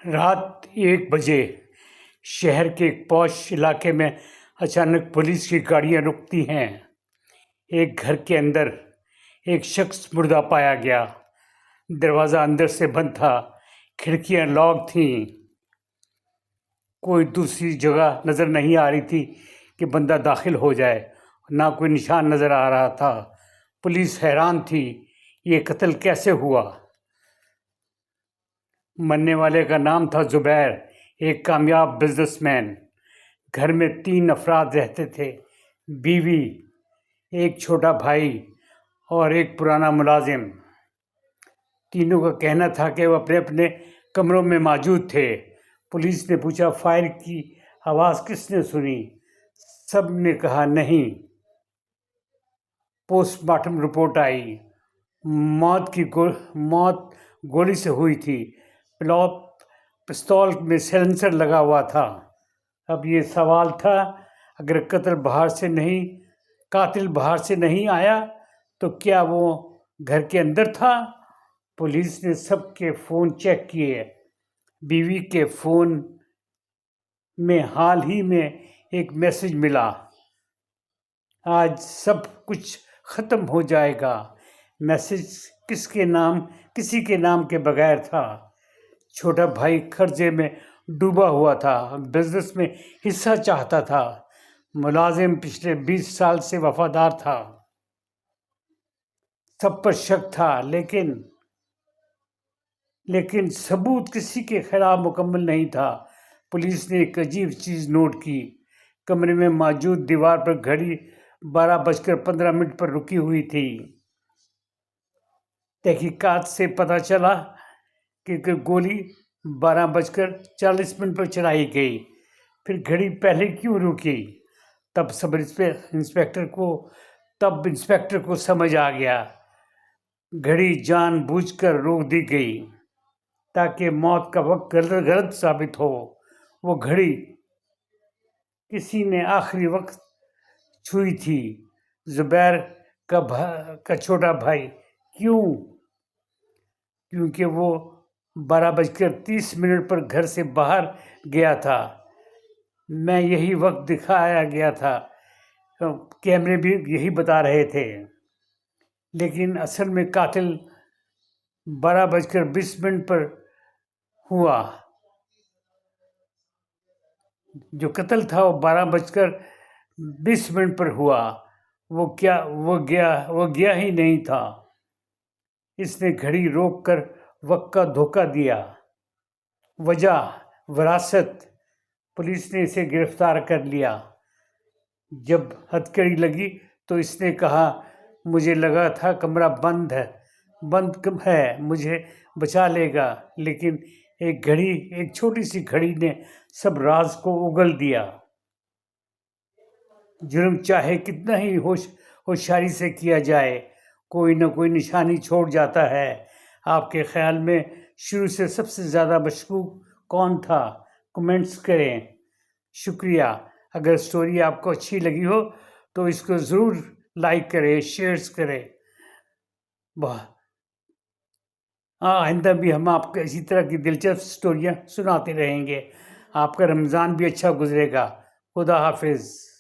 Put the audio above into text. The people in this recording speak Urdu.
رات 1 بجے شہر کے ایک پوش علاقے میں اچانک پولیس کی گاڑیاں رکتی ہیں۔ ایک گھر کے اندر ایک شخص مردہ پایا گیا۔ دروازہ اندر سے بند تھا، کھڑکیاں لاک تھیں۔ کوئی دوسری جگہ نظر نہیں آ رہی تھی کہ بندہ داخل ہو جائے، نہ کوئی نشان نظر آ رہا تھا۔ پولیس حیران تھی، یہ قتل کیسے ہوا؟ مرنے والے کا نام تھا زبیر، ایک کامیاب بزنس مین۔ گھر میں 3 افراد رہتے تھے، بیوی، ایک چھوٹا بھائی اور ایک پرانا ملازم۔ تینوں کا کہنا تھا کہ وہ اپنے اپنے کمروں میں موجود تھے۔ پولیس نے پوچھا، فائر کی آواز کس نے سنی؟ سب نے کہا نہیں۔ پوسٹ مارٹم رپورٹ آئی، موت گولی سے ہوئی تھی۔ پستول میں سیلنسر لگا ہوا تھا۔ اب یہ سوال تھا، اگر قاتل باہر سے نہیں آیا تو کیا وہ گھر کے اندر تھا؟ پولیس نے سب کے فون چیک کیے۔ بیوی کے فون میں حال ہی میں ایک میسج ملا، آج سب کچھ ختم ہو جائے گا۔ میسج کسی کے نام کے بغیر تھا۔ چھوٹا بھائی قرضے میں ڈوبا ہوا تھا، بزنس میں حصہ چاہتا تھا۔ ملازم پچھلے 20 سال سے وفادار تھا۔ سب پر شک تھا، لیکن ثبوت کسی کے خلاف مکمل نہیں تھا۔ پولیس نے ایک عجیب چیز نوٹ کی، کمرے میں موجود دیوار پر گھڑی 12:15 پر رکی ہوئی تھی۔ تحقیقات سے پتہ چلا کہ گولی 12:40 پر چلائی گئی، پھر گھڑی پہلے کیوں رکی؟ تب انسپکٹر کو سمجھ آ گیا، گھڑی جان بوجھ کر روک دی گئی تاکہ موت کا وقت غلط ثابت ہو۔ وہ گھڑی کسی نے آخری وقت چھوئی تھی، زبیر کا چھوٹا بھائی۔ کیوں؟ کیونکہ وہ 12:30 پر گھر سے باہر گیا تھا۔ میں یہی وقت دکھایا گیا تھا، کیمرے بھی یہی بتا رہے تھے۔ لیکن اصل میں قاتل 12:20 پر ہوا۔ جو قتل تھا وہ 12:20 پر ہوا۔ وہ گیا ہی نہیں تھا۔ اس نے گھڑی روک کر وقت کا دھوکہ دیا۔ وجہ وراثت۔ پولیس نے اسے گرفتار کر لیا۔ جب ہتھکڑی لگی تو اس نے کہا، مجھے لگا تھا کمرہ بند ہے، مجھے بچا لے گا، لیکن ایک چھوٹی سی گھڑی نے سب راز کو اگل دیا۔ جرم چاہے کتنا ہی ہوشیاری سے کیا جائے، کوئی نہ کوئی نشانی چھوڑ جاتا ہے۔ آپ کے خیال میں شروع سے سب سے زیادہ مشکوک کون تھا؟ کمنٹس کریں۔ شکریہ۔ اگر سٹوری آپ کو اچھی لگی ہو تو اس کو ضرور لائک کریں، شیئرز کریں۔ آئندہ بھی ہم آپ کو اسی طرح کی دلچسپ سٹوریاں سناتے رہیں گے۔ آپ کا رمضان بھی اچھا گزرے گا۔ خدا حافظ۔